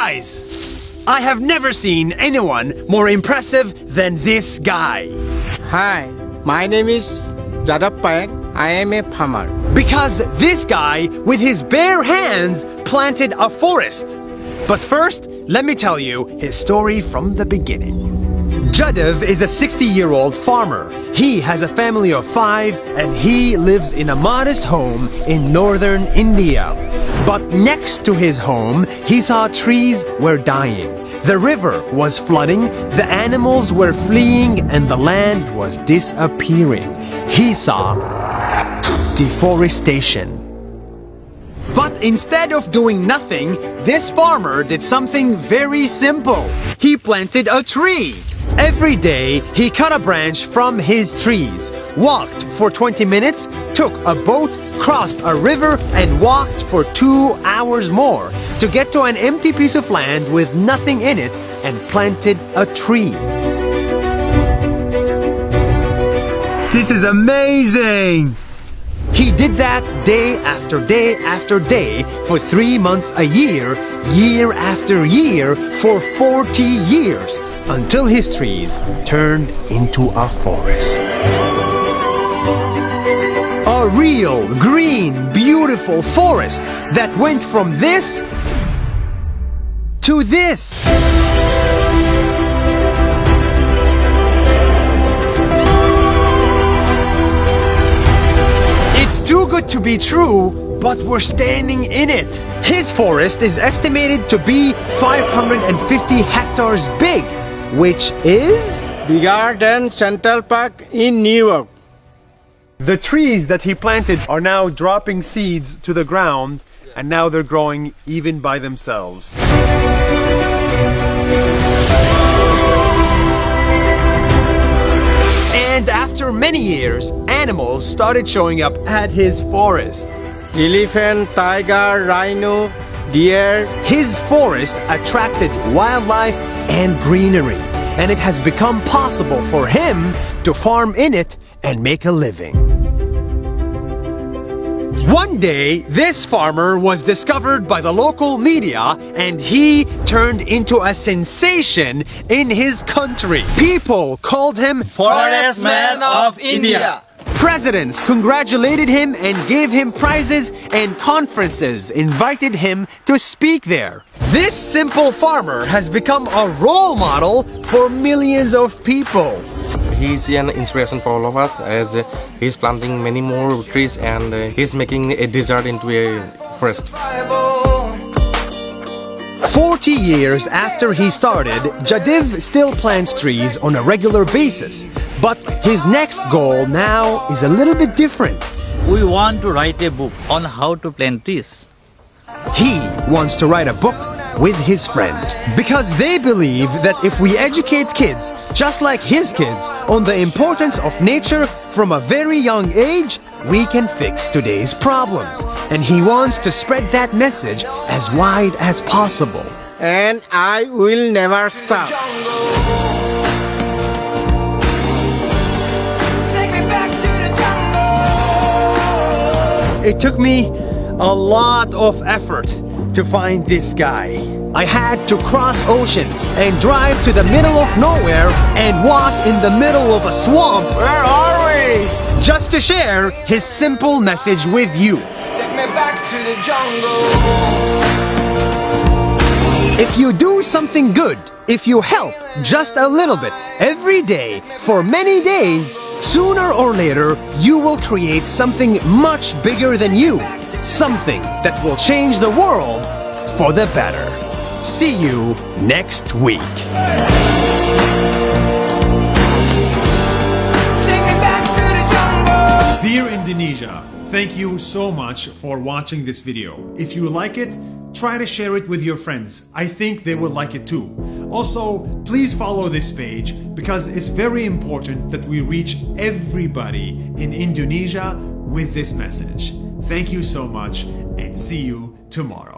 Guys, I have never seen anyone more impressive than this guy. Hi, my name is Sejagat. I am a farmer. Because this guy, with his bare hands, planted a forest. But first, let me tell you his story from the beginning. Sejagat is a 60-year-old farmer. He has a family of 5 and he lives in a modest home in northern India. But next to his home, he saw trees were dying. The river was flooding, the animals were fleeing, and the land was disappearing. He saw deforestation. But instead of doing nothing, this farmer did something very simple. He planted a tree. Every day, he cut a branch from his trees, walked for 20 minutes, took a boat, crossed a river, and walked for 2 hours more to get to an empty piece of land with nothing in it and planted a tree. This is amazing! He did that day after day after day for 3 months a year, year after year, for 40 years, until his trees turned into a forest. A real, green, beautiful forest that went from this to this. It's too good to be true, but we're standing in it. His forest is estimated to be 550 hectares big, which is Bigger than Central Park in New York. the trees that he planted are now dropping seeds to the ground, and now they're growing even by themselves. And after many years, animals started showing up at his forest. Elephant, tiger, rhino, deer. His forest attracted wildlife and greenery, and it has become possible for him to farm in it and make a living. One day, this farmer was discovered by the local media and he turned into a sensation in his country. People called him Forest Man of India. Presidents congratulated him and gave him prizes, and conferences invited him to speak there. This simple farmer has become a role model for millions of people. He's an inspiration for all of us, as he's planting many more trees and he's making a desert into a forest. 40 years after he started, Sejagat still plants trees on a regular basis. But his next goal now is a little bit different. We want to write a book on how to plant trees. He wants to write a book with his friend, because they believe that if we educate kids, just like his kids, on the importance of nature from a very young age, we can fix today's problems. And he wants to spread that message as wide as possible. And I will never stop. It took me a lot of effort to find this guy. I had to cross oceans and drive to the middle of nowhere and walk in the middle of a swamp. Where are we? Just to share his simple message with you. Take me back to the jungle. If you do something good, if you help just a little bit every day for many days, sooner or later you will create something much bigger than you. Something that will change the world for the better. See you next week. Dear Indonesia, thank you so much for watching this video. If you like it, try to share it with your friends. I think they will like it too. Also, please follow this page because it's very important that we reach everybody in Indonesia with this message. Thank you so much and see you tomorrow.